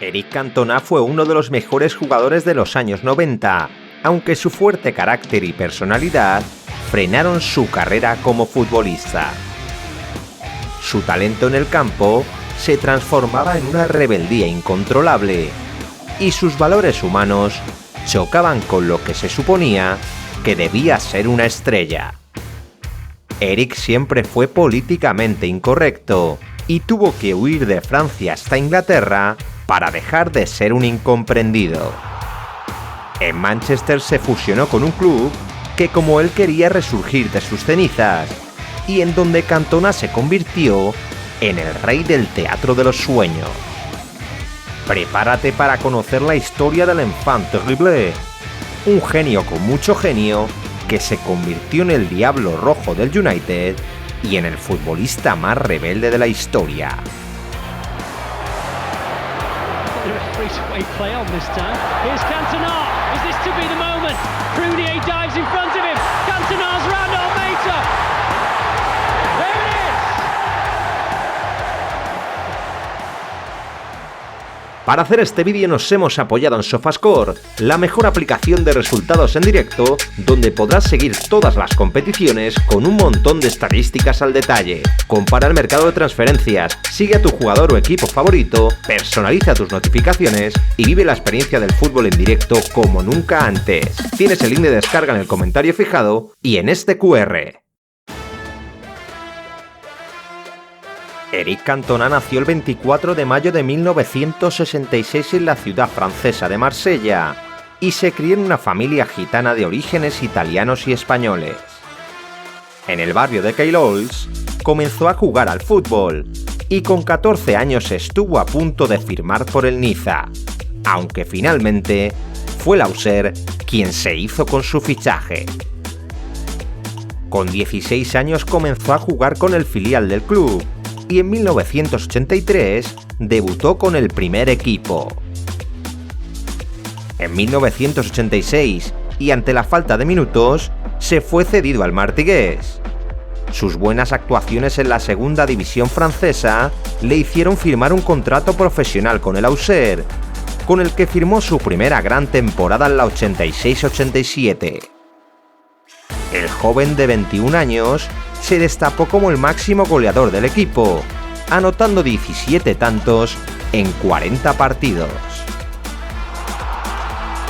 Eric Cantona fue uno de los mejores jugadores de los años 90, aunque su fuerte carácter y personalidad frenaron su carrera como futbolista. Su talento en el campo se transformaba en una rebeldía incontrolable y sus valores humanos chocaban con lo que se suponía que debía ser una estrella. Eric siempre fue políticamente incorrecto y tuvo que huir de Francia hasta Inglaterra para dejar de ser un incomprendido. En Manchester se fusionó con un club que, como él, quería resurgir de sus cenizas y en donde Cantona se convirtió en el rey del teatro de los sueños. Prepárate para conocer la historia del enfant terrible, un genio con mucho genio que se convirtió en el diablo rojo del United y en el futbolista más rebelde de la historia. Para hacer este vídeo nos hemos apoyado en SofaScore, la mejor aplicación de resultados en directo, donde podrás seguir todas las competiciones con un montón de estadísticas al detalle. Compara el mercado de transferencias, sigue a tu jugador o equipo favorito, personaliza tus notificaciones y vive la experiencia del fútbol en directo como nunca antes. Tienes el link de descarga en el comentario fijado y en este QR. Eric Cantona nació el 24 de mayo de 1966 en la ciudad francesa de Marsella y se crió en una familia gitana de orígenes italianos y españoles. En el barrio de Queillols comenzó a jugar al fútbol y con 14 años estuvo a punto de firmar por el Niza, aunque finalmente fue el Auxerre quien se hizo con su fichaje. Con 16 años comenzó a jugar con el filial del club y en 1983 debutó con el primer equipo. En 1986, y ante la falta de minutos, se fue cedido al Martigues. Sus buenas actuaciones en la segunda división francesa le hicieron firmar un contrato profesional con el Auxerre, con el que firmó su primera gran temporada en la 86-87. El joven de 21 años se destapó como el máximo goleador del equipo, anotando 17 tantos en 40 partidos.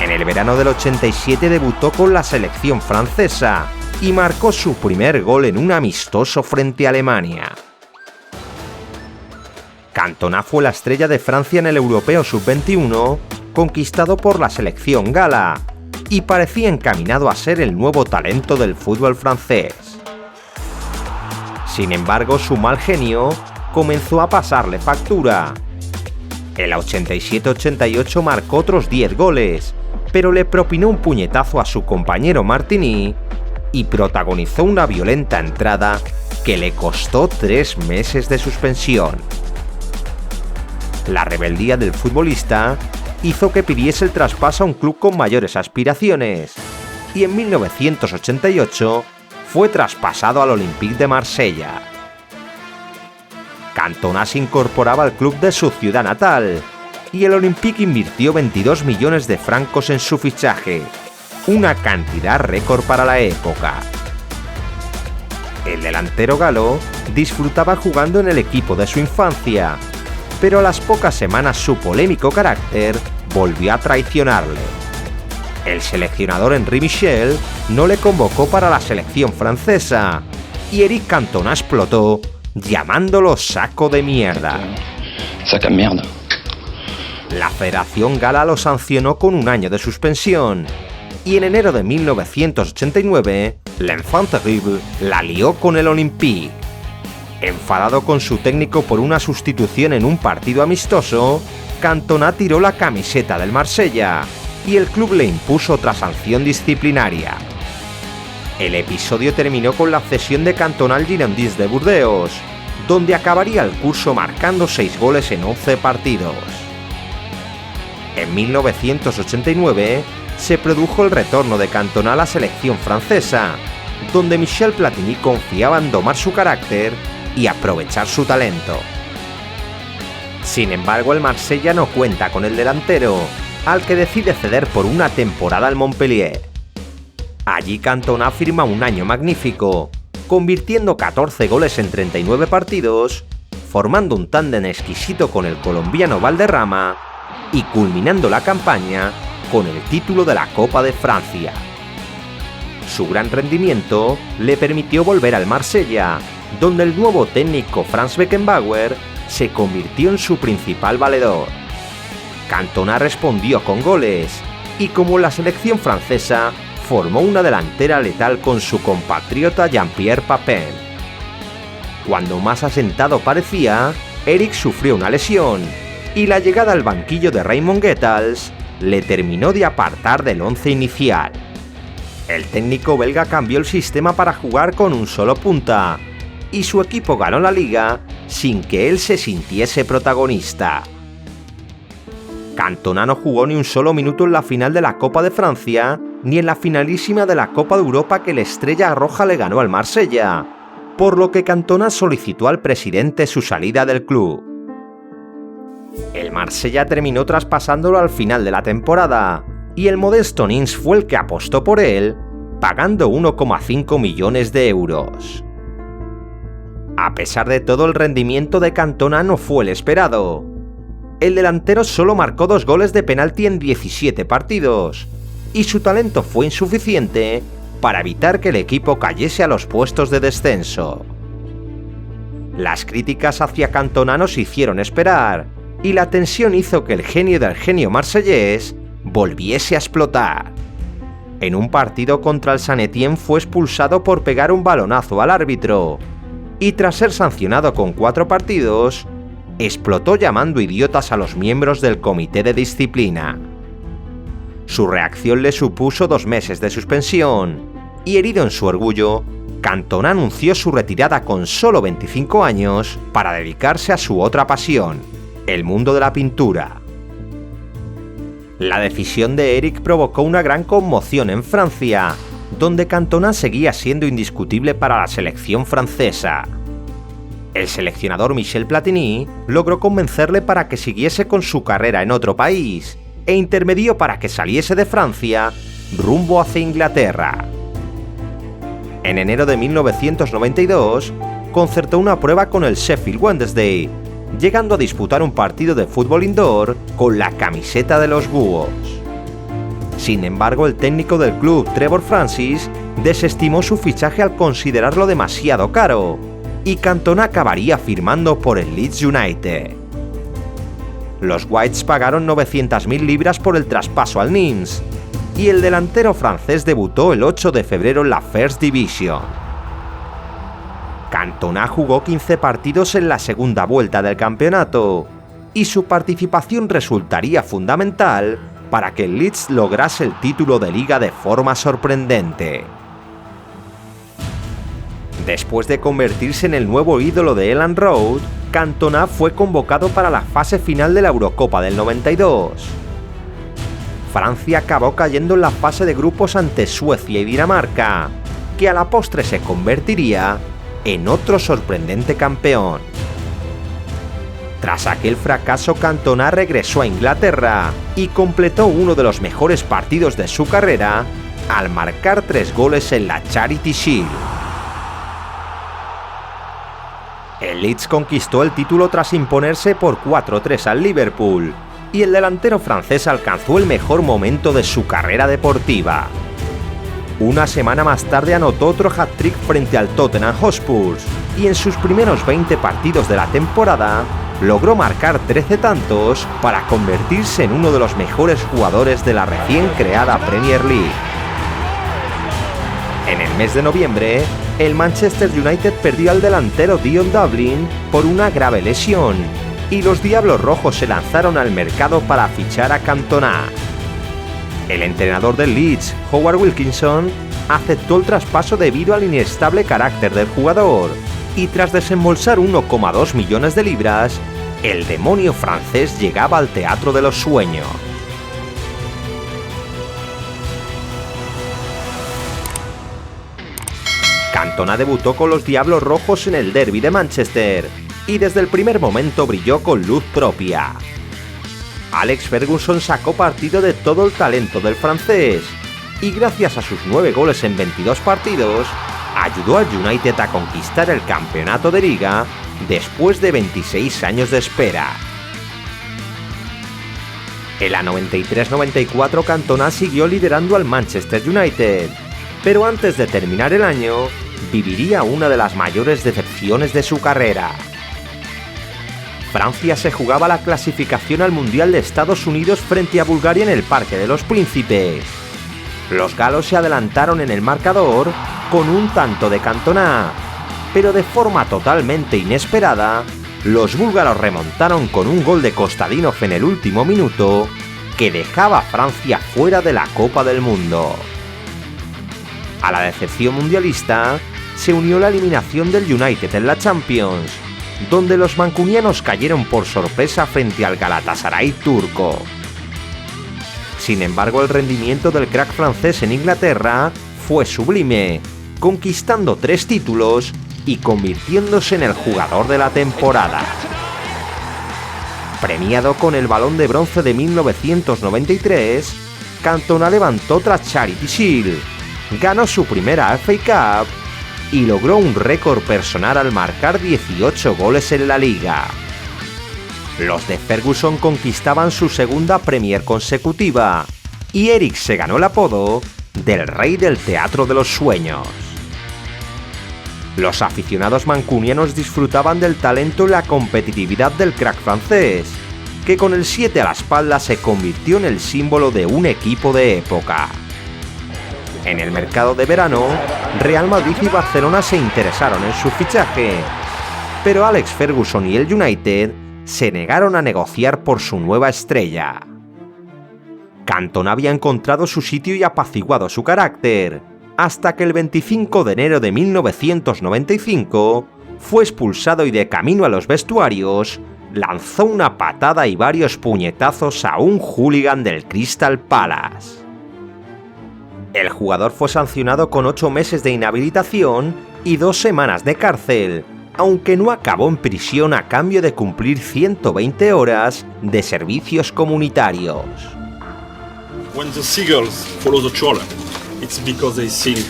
En el verano del 87 debutó con la selección francesa y marcó su primer gol en un amistoso frente a Alemania. Cantona fue la estrella de Francia en el Europeo Sub-21, conquistado por la selección gala, y parecía encaminado a ser el nuevo talento del fútbol francés. Sin embargo, su mal genio comenzó a pasarle factura. En la 87-88 marcó otros 10 goles, pero le propinó un puñetazo a su compañero Martini y protagonizó una violenta entrada que le costó 3 meses de suspensión. La rebeldía del futbolista hizo que pidiese el traspaso a un club con mayores aspiraciones, y en 1988 fue traspasado al Olympique de Marsella. Cantona se incorporaba al club de su ciudad natal y el Olympique invirtió 22 millones de francos en su fichaje, una cantidad récord para la época. El delantero galo disfrutaba jugando en el equipo de su infancia, pero a las pocas semanas su polémico carácter volvió a traicionarle. El seleccionador Henri Michel no le convocó para la selección francesa y Eric Cantona explotó, llamándolo saco de mierda. Saca mierda. La Federación Gala lo sancionó con 1 año de suspensión y en enero de 1989, l'Enfant Terrible la lió con el Olympique. Enfadado con su técnico por una sustitución en un partido amistoso, Cantona tiró la camiseta del Marsella y el club le impuso otra sanción disciplinaria. El episodio terminó con la cesión de Cantona al Girondins de Burdeos, donde acabaría el curso marcando 6 goles en 11 partidos. En 1989 se produjo el retorno de Cantona a la selección francesa, donde Michel Platini confiaba en domar su carácter y aprovechar su talento. Sin embargo, el Marsella no cuenta con el delantero, al que decide ceder por una temporada al Montpellier. Allí Cantona firma un año magnífico, convirtiendo 14 goles en 39 partidos, formando un tándem exquisito con el colombiano Valderrama y culminando la campaña con el título de la Copa de Francia. Su gran rendimiento le permitió volver al Marsella, donde el nuevo técnico Franz Beckenbauer se convirtió en su principal valedor. Cantona respondió con goles y, como la selección francesa, formó una delantera letal con su compatriota Jean-Pierre Papin. Cuando más asentado parecía, Eric sufrió una lesión y la llegada al banquillo de Raymond Goethals le terminó de apartar del once inicial. El técnico belga cambió el sistema para jugar con un solo punta y su equipo ganó la liga sin que él se sintiese protagonista. Cantona no jugó ni un solo minuto en la final de la Copa de Francia ni en la finalísima de la Copa de Europa que la Estrella Roja le ganó al Marsella, por lo que Cantona solicitó al presidente su salida del club. El Marsella terminó traspasándolo al final de la temporada y el modesto Nice fue el que apostó por él, pagando 1,5 millones de euros. A pesar de todo, el rendimiento de Cantona no fue el esperado. El delantero solo marcó 2 goles de penalti en 17 partidos, y su talento fue insuficiente para evitar que el equipo cayese a los puestos de descenso. Las críticas hacia Cantona no se hicieron esperar, y la tensión hizo que el genio del genio marsellés volviese a explotar. En un partido contra el Saint-Étienne fue expulsado por pegar un balonazo al árbitro, y tras ser sancionado con 4 partidos, explotó llamando idiotas a los miembros del comité de disciplina. Su reacción le supuso 2 meses de suspensión, y herido en su orgullo, Cantona anunció su retirada con solo 25 años para dedicarse a su otra pasión, el mundo de la pintura. La decisión de Eric provocó una gran conmoción en Francia, donde Cantona seguía siendo indiscutible para la selección francesa. El seleccionador Michel Platini logró convencerle para que siguiese con su carrera en otro país e intermedió para que saliese de Francia rumbo hacia Inglaterra. En enero de 1992 concertó una prueba con el Sheffield Wednesday, llegando a disputar un partido de fútbol indoor con la camiseta de los Búhos. Sin embargo, el técnico del club, Trevor Francis, desestimó su fichaje al considerarlo demasiado caro, y Cantona acabaría firmando por el Leeds United. Los Whites pagaron 900.000 libras por el traspaso al Nice, y el delantero francés debutó el 8 de febrero en la First Division. Cantona jugó 15 partidos en la segunda vuelta del campeonato, y su participación resultaría fundamental para que el Leeds lograse el título de liga de forma sorprendente. Después de convertirse en el nuevo ídolo de Elland Road, Cantona fue convocado para la fase final de la Eurocopa del 92. Francia acabó cayendo en la fase de grupos ante Suecia y Dinamarca, que a la postre se convertiría en otro sorprendente campeón. Tras aquel fracaso, Cantona regresó a Inglaterra y completó uno de los mejores partidos de su carrera al marcar 3 goles en la Charity Shield. El Leeds conquistó el título tras imponerse por 4-3 al Liverpool, y el delantero francés alcanzó el mejor momento de su carrera deportiva. Una semana más tarde anotó otro hat-trick frente al Tottenham Hotspur, y en sus primeros 20 partidos de la temporada logró marcar 13 tantos para convertirse en uno de los mejores jugadores de la recién creada Premier League. En el mes de noviembre, el Manchester United perdió al delantero Dion Dublin por una grave lesión, y los Diablos Rojos se lanzaron al mercado para fichar a Cantona. El entrenador del Leeds, Howard Wilkinson, aceptó el traspaso debido al inestable carácter del jugador, y tras desembolsar 1,2 millones de libras, el demonio francés llegaba al teatro de los sueños. Cantona debutó con los Diablos Rojos en el Derby de Manchester, y desde el primer momento brilló con luz propia. Alex Ferguson sacó partido de todo el talento del francés y gracias a sus 9 goles en 22 partidos, ayudó al United a conquistar el campeonato de liga después de 26 años de espera. En la 93-94 Cantona siguió liderando al Manchester United, pero antes de terminar el año, viviría una de las mayores decepciones de su carrera. Francia se jugaba la clasificación al Mundial de Estados Unidos frente a Bulgaria en el Parque de los Príncipes. Los galos se adelantaron en el marcador con un tanto de Cantona, pero de forma totalmente inesperada, los búlgaros remontaron con un gol de Kostadinov en el último minuto que dejaba a Francia fuera de la Copa del Mundo. A la decepción mundialista se unió la eliminación del United en la Champions, donde los mancunianos cayeron por sorpresa frente al Galatasaray turco. Sin embargo, el rendimiento del crack francés en Inglaterra fue sublime, conquistando 3 títulos y convirtiéndose en el jugador de la temporada. Premiado con el Balón de Bronce de 1993, Cantona levantó tras Charity Shield, ganó su primera FA Cup y logró un récord personal al marcar 18 goles en la liga. Los de Ferguson conquistaban su segunda Premier consecutiva y Eric se ganó el apodo del Rey del Teatro de los Sueños. Los aficionados mancunianos disfrutaban del talento y la competitividad del crack francés, que con el 7 a la espalda se convirtió en el símbolo de un equipo de época. En el mercado de verano, Real Madrid y Barcelona se interesaron en su fichaje, pero Alex Ferguson y el United se negaron a negociar por su nueva estrella. Cantona había encontrado su sitio y apaciguado su carácter, hasta que el 25 de enero de 1995 fue expulsado y de camino a los vestuarios lanzó una patada y varios puñetazos a un hooligan del Crystal Palace. El jugador fue sancionado con 8 meses de inhabilitación y 2 semanas de cárcel, aunque no acabó en prisión a cambio de cumplir 120 horas de servicios comunitarios. When the seagulls follow the trawler, it's because they think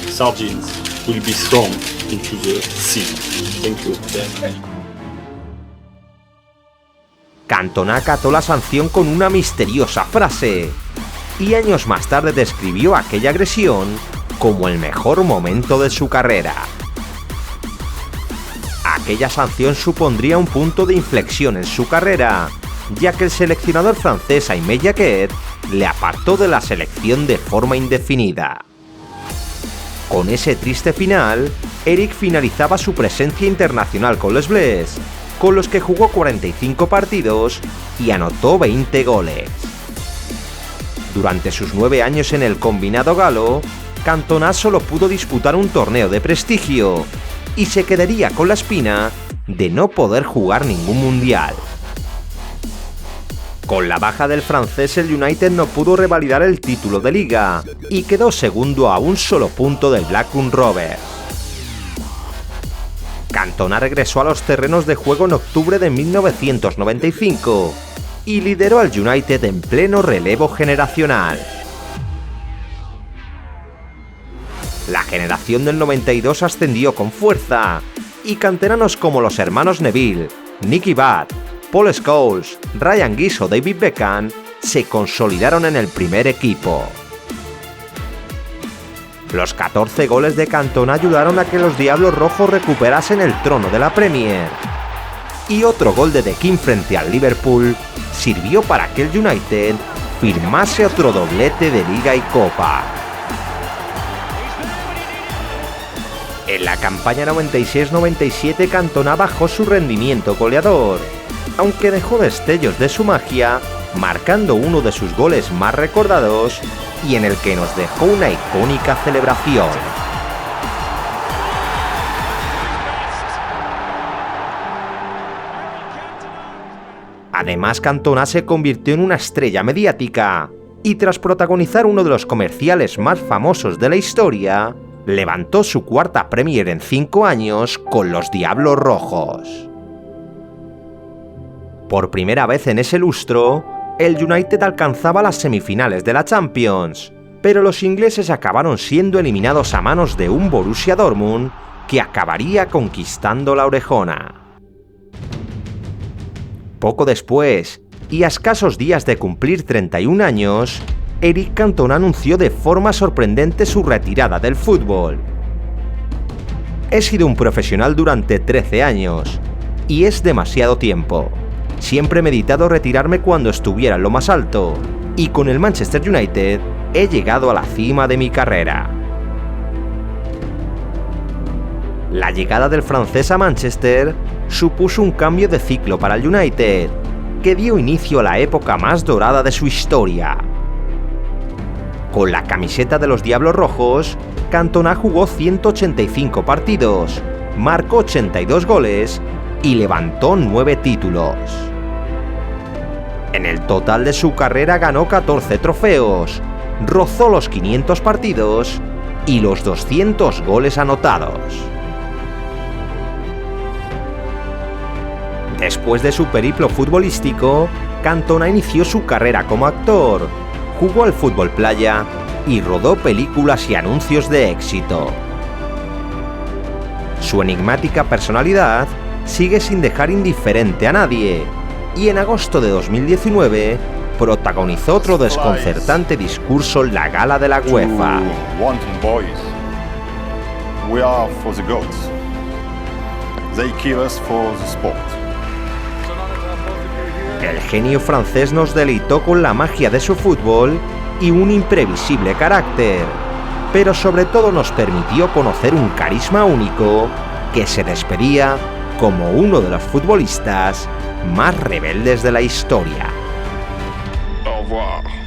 sardines will be thrown into the sea. Thank you. Cantona acató la sanción con una misteriosa frase, y años más tarde describió aquella agresión como el mejor momento de su carrera. Aquella sanción supondría un punto de inflexión en su carrera, ya que el seleccionador francés Aimé Jacquet le apartó de la selección de forma indefinida. Con ese triste final, Eric finalizaba su presencia internacional con los Bleus, con los que jugó 45 partidos y anotó 20 goles. Durante sus 9 años en el combinado galo, Cantona solo pudo disputar un torneo de prestigio y se quedaría con la espina de no poder jugar ningún mundial. Con la baja del francés, el United no pudo revalidar el título de liga y quedó segundo a un solo punto del Blackburn Rovers. Cantona regresó a los terrenos de juego en octubre de 1995 y lideró al United en pleno relevo generacional. La generación del 92 ascendió con fuerza y canteranos como los hermanos Neville, Nicky Butt, Paul Scholes, Ryan Giggs o David Beckham se consolidaron en el primer equipo. Los 14 goles de Cantona ayudaron a que los Diablos Rojos recuperasen el trono de la Premier. Y otro gol de The King frente al Liverpool sirvió para que el United firmase otro doblete de Liga y Copa. En la campaña 96-97 Cantona bajó su rendimiento goleador, aunque dejó destellos de su magia, marcando uno de sus goles más recordados y en el que nos dejó una icónica celebración. Además, Cantona se convirtió en una estrella mediática y tras protagonizar uno de los comerciales más famosos de la historia, levantó su cuarta Premier en 5 años con los Diablos Rojos. Por primera vez en ese lustro, el United alcanzaba las semifinales de la Champions, pero los ingleses acabaron siendo eliminados a manos de un Borussia Dortmund que acabaría conquistando la orejona. Poco después, y a escasos días de cumplir 31 años, Eric Cantona anunció de forma sorprendente su retirada del fútbol. He sido un profesional durante 13 años, y es demasiado tiempo. Siempre he meditado retirarme cuando estuviera en lo más alto, y con el Manchester United he llegado a la cima de mi carrera. La llegada del francés a Manchester supuso un cambio de ciclo para el United, que dio inicio a la época más dorada de su historia. Con la camiseta de los Diablos Rojos, Cantona jugó 185 partidos, marcó 82 goles y levantó 9 títulos. En el total de su carrera ganó 14 trofeos, rozó los 500 partidos y los 200 goles anotados. Después de su periplo futbolístico, Cantona inició su carrera como actor, jugó al fútbol playa y rodó películas y anuncios de éxito. Su enigmática personalidad sigue sin dejar indiferente a nadie, y en agosto de 2019 protagonizó otro desconcertante discurso en la gala de la UEFA. El genio francés nos deleitó con la magia de su fútbol y un imprevisible carácter, pero sobre todo nos permitió conocer un carisma único que se despedía como uno de los futbolistas más rebeldes de la historia. Au revoir.